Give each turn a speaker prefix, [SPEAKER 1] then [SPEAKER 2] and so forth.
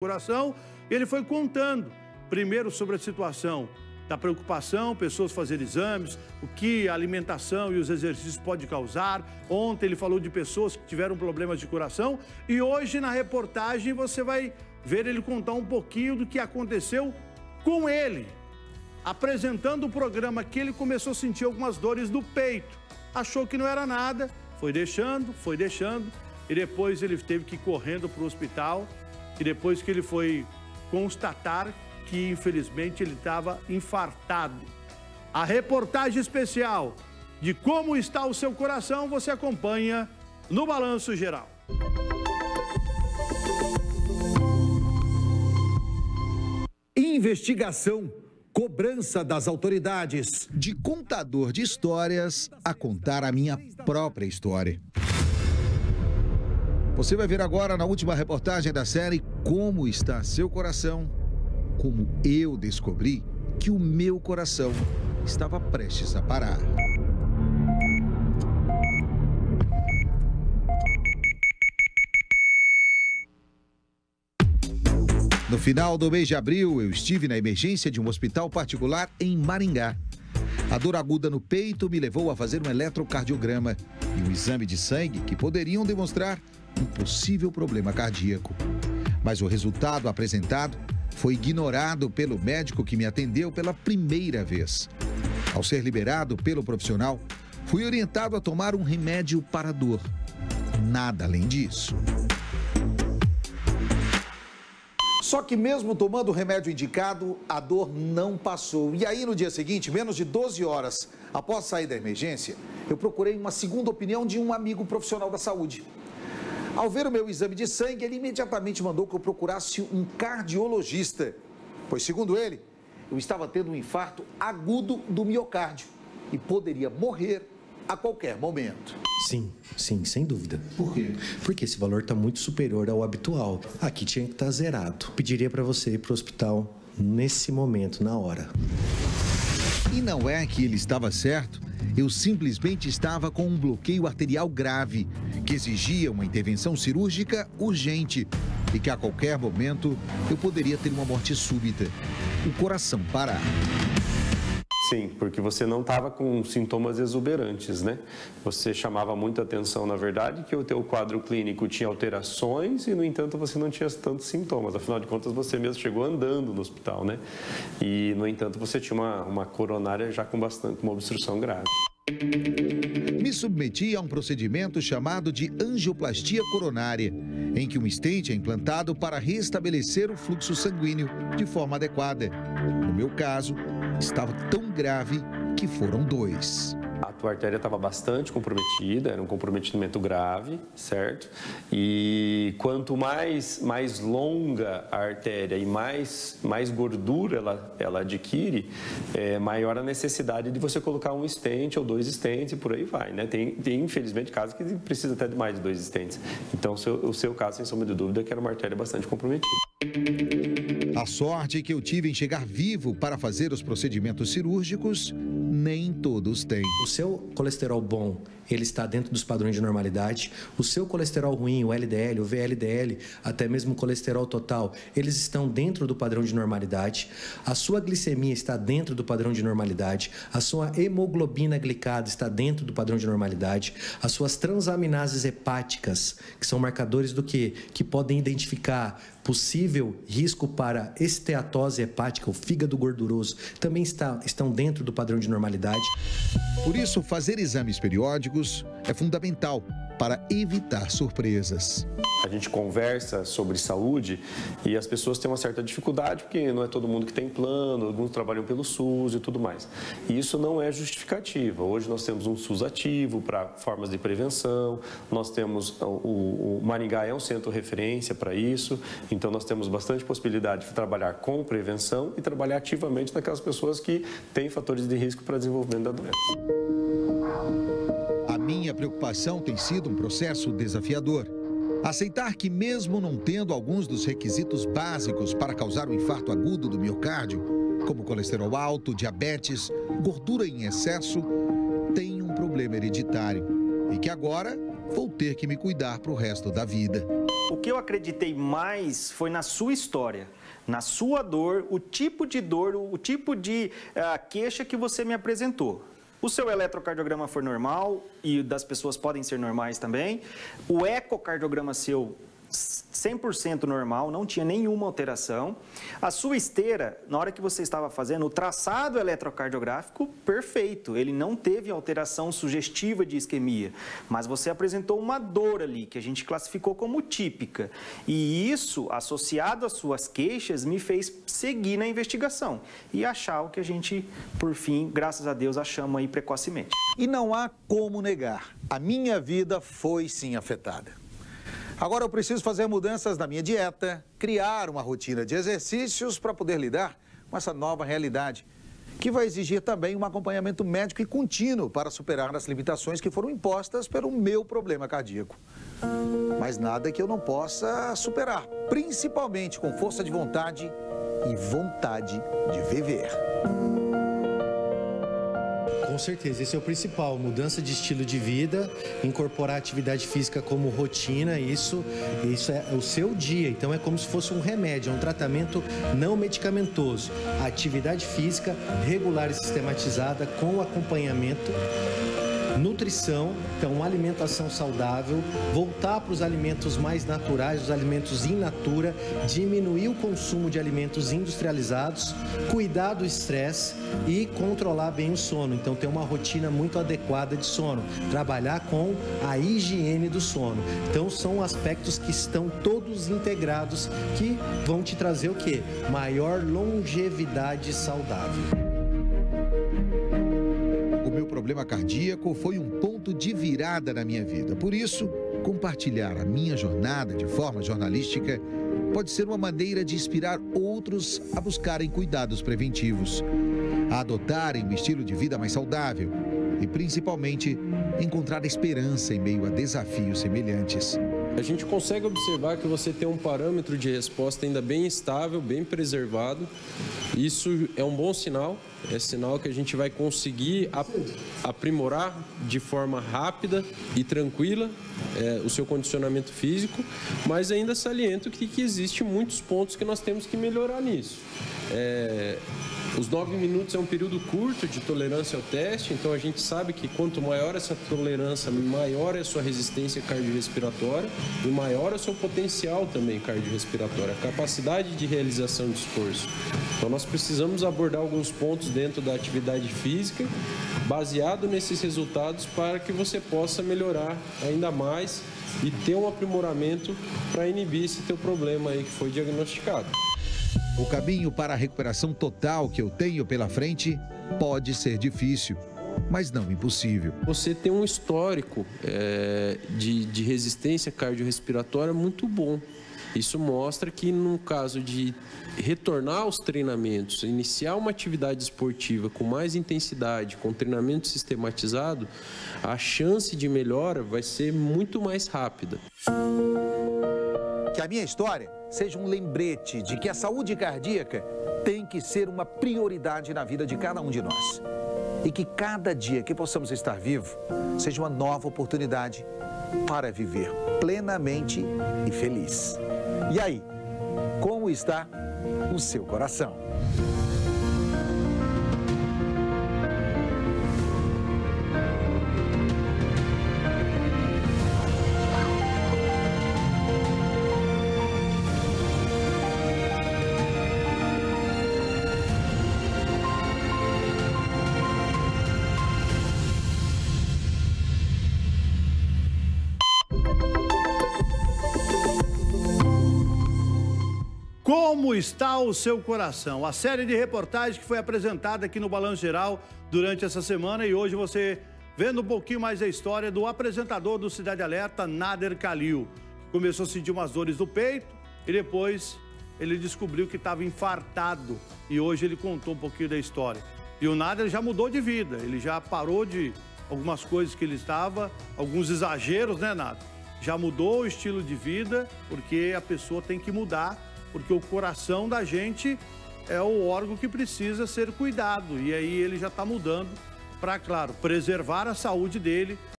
[SPEAKER 1] coração, e ele foi contando, primeiro sobre a situação da preocupação, pessoas fazerem exames, o que a alimentação e os exercícios podem causar. Ontem ele falou de pessoas que tiveram problemas de coração e hoje na reportagem você vai ver ele contar um pouquinho do que aconteceu com ele, apresentando o programa que ele começou a sentir algumas dores no peito. Achou que não era nada, foi deixando, e depois ele teve que ir correndo para o hospital. E depois que ele foi constatar que, infelizmente, ele estava infartado. A reportagem especial de como está o seu coração, você acompanha no Balanço Geral.
[SPEAKER 2] Investigação, cobrança das autoridades.
[SPEAKER 3] De contador de histórias a contar a minha própria história. Você vai ver agora na última reportagem da série Como Está Seu Coração, como eu descobri que o meu coração estava prestes a parar. No final do mês de abril, eu estive na emergência de um hospital particular em Maringá. A dor aguda no peito me levou a fazer um eletrocardiograma e um exame de sangue que poderiam demonstrar um possível problema cardíaco. Mas o resultado apresentado foi ignorado pelo médico que me atendeu pela primeira vez. Ao ser liberado pelo profissional, fui orientado a tomar um remédio para a dor. Nada além disso.
[SPEAKER 2] Só que mesmo tomando o remédio indicado, a dor não passou. E aí no dia seguinte, menos de 12 horas após sair da emergência, eu procurei uma segunda opinião de um amigo profissional da saúde. Ao ver o meu exame de sangue, ele imediatamente mandou que eu procurasse um cardiologista, pois, segundo ele, eu estava tendo um infarto agudo do miocárdio e poderia morrer a qualquer momento.
[SPEAKER 4] Sim, sem dúvida.
[SPEAKER 2] Por quê?
[SPEAKER 4] Porque esse valor está muito superior ao habitual. Aqui tinha que estar zerado. Pediria para você ir para o hospital nesse momento, na hora.
[SPEAKER 3] E não é que ele estava certo. Eu simplesmente estava com um bloqueio arterial grave, que exigia uma intervenção cirúrgica urgente e que a qualquer momento eu poderia ter uma morte súbita, o coração parar.
[SPEAKER 5] Sim, porque você não estava com sintomas exuberantes, né? Você chamava muita atenção, na verdade, que o teu quadro clínico tinha alterações e, no entanto, você não tinha tantos sintomas. Afinal de contas, você mesmo chegou andando no hospital, né? E, no entanto, você tinha uma coronária já com uma obstrução grave.
[SPEAKER 3] Me submeti a um procedimento chamado de angioplastia coronária, em que um estente é implantado para restabelecer o fluxo sanguíneo de forma adequada. No meu caso, estava tão grave que foram 2.
[SPEAKER 5] A tua artéria estava bastante comprometida, era um comprometimento grave, certo? E quanto mais longa a artéria e mais gordura ela adquire, maior a necessidade de você colocar um estente ou 2 estentes e por aí vai, né? Tem infelizmente, casos que precisa até de mais de 2 estentes. Então, o seu caso, sem sombra de dúvida, que era uma artéria bastante comprometida.
[SPEAKER 3] A sorte que eu tive em chegar vivo para fazer os procedimentos cirúrgicos, nem todos têm.
[SPEAKER 4] O seu colesterol bom, ele está dentro dos padrões de normalidade. O seu colesterol ruim, o LDL, o VLDL, até mesmo o colesterol total, eles estão dentro do padrão de normalidade. A sua glicemia está dentro do padrão de normalidade. A sua hemoglobina glicada está dentro do padrão de normalidade. As suas transaminases hepáticas, que são marcadores do quê? Que podem identificar possível risco para esteatose hepática, o fígado gorduroso, também estão dentro do padrão de normalidade.
[SPEAKER 3] Por isso, fazer exames periódicos é fundamental para evitar surpresas.
[SPEAKER 5] A gente conversa sobre saúde e as pessoas têm uma certa dificuldade, porque não é todo mundo que tem plano, alguns trabalham pelo SUS e tudo mais. E isso não é justificativa. Hoje nós temos um SUS ativo para formas de prevenção, nós temos, o Maringá é um centro referência para isso, então nós temos bastante possibilidade de trabalhar com prevenção e trabalhar ativamente naquelas pessoas que têm fatores de risco para desenvolvimento da doença.
[SPEAKER 3] A minha preocupação tem sido um processo desafiador. Aceitar que mesmo não tendo alguns dos requisitos básicos para causar um infarto agudo do miocárdio, como colesterol alto, diabetes, gordura em excesso, tem um problema hereditário e que agora vou ter que me cuidar para o resto da vida.
[SPEAKER 6] O que eu acreditei mais foi na sua história, na sua dor, o tipo de dor, o tipo de queixa que você me apresentou. O seu eletrocardiograma foi normal e das pessoas podem ser normais também. O ecocardiograma seu 100% normal, não tinha nenhuma alteração. A sua esteira, na hora que você estava fazendo, o traçado eletrocardiográfico, perfeito. Ele não teve alteração sugestiva de isquemia, mas você apresentou uma dor ali, que a gente classificou como típica. E isso, associado às suas queixas, me fez seguir na investigação e achar o que a gente, por fim, graças a Deus, achamos aí precocemente.
[SPEAKER 2] E não há como negar, a minha vida foi sim afetada. Agora eu preciso fazer mudanças na minha dieta, criar uma rotina de exercícios para poder lidar com essa nova realidade, que vai exigir também um acompanhamento médico e contínuo para superar as limitações que foram impostas pelo meu problema cardíaco. Mas nada que eu não possa superar, principalmente com força de vontade e vontade de viver.
[SPEAKER 4] Com certeza, esse é o principal, mudança de estilo de vida, incorporar a atividade física como rotina, isso é o seu dia, então é como se fosse um remédio, é um tratamento não medicamentoso. A atividade física regular e sistematizada com acompanhamento, nutrição, então uma alimentação saudável, voltar para os alimentos mais naturais, os alimentos in natura, diminuir o consumo de alimentos industrializados, cuidar do estresse e controlar bem o sono. Então ter uma rotina muito adequada de sono, trabalhar com a higiene do sono. Então são aspectos que estão todos integrados que vão te trazer o quê? Maior longevidade saudável.
[SPEAKER 3] O meu problema cardíaco foi um ponto de virada na minha vida. Por isso, compartilhar a minha jornada de forma jornalística pode ser uma maneira de inspirar outros a buscarem cuidados preventivos, a adotarem um estilo de vida mais saudável e, principalmente, encontrar esperança em meio a desafios semelhantes.
[SPEAKER 7] A gente consegue observar que você tem um parâmetro de resposta ainda bem estável, bem preservado. Isso é um bom sinal, é sinal que a gente vai conseguir aprimorar de forma rápida e tranquila o seu condicionamento físico, mas ainda saliento que existe muitos pontos que nós temos que melhorar nisso. Os 9 minutos é um período curto de tolerância ao teste, então a gente sabe que quanto maior essa tolerância, maior é a sua resistência cardiorrespiratória e maior é o seu potencial também cardiorrespiratório, a capacidade de realização de esforço. Então nós precisamos abordar alguns pontos dentro da atividade física, baseado nesses resultados, para que você possa melhorar ainda mais e ter um aprimoramento para inibir esse teu problema aí que foi diagnosticado.
[SPEAKER 3] O caminho para a recuperação total que eu tenho pela frente pode ser difícil, mas não impossível.
[SPEAKER 7] Você tem um histórico de resistência cardiorrespiratória muito bom. Isso mostra que no caso de retornar aos treinamentos, iniciar uma atividade esportiva com mais intensidade, com treinamento sistematizado, a chance de melhora vai ser muito mais rápida.
[SPEAKER 2] Que a minha história seja um lembrete de que a saúde cardíaca tem que ser uma prioridade na vida de cada um de nós. E que cada dia que possamos estar vivos seja uma nova oportunidade para viver plenamente e feliz. E aí, como está o seu coração?
[SPEAKER 1] Como está o seu coração? A série de reportagens que foi apresentada aqui no Balanço Geral durante essa semana, e hoje você vendo um pouquinho mais da história do apresentador do Cidade Alerta, Nader Khalil. Começou a sentir umas dores no peito e depois ele descobriu que estava infartado, e hoje ele contou um pouquinho da história. E o Nader já mudou de vida, ele já parou de algumas coisas que ele estava, alguns exageros, né, Nader? Já mudou o estilo de vida, porque a pessoa tem que mudar, porque o coração da gente é o órgão que precisa ser cuidado. E aí ele já está mudando para, claro, preservar a saúde dele,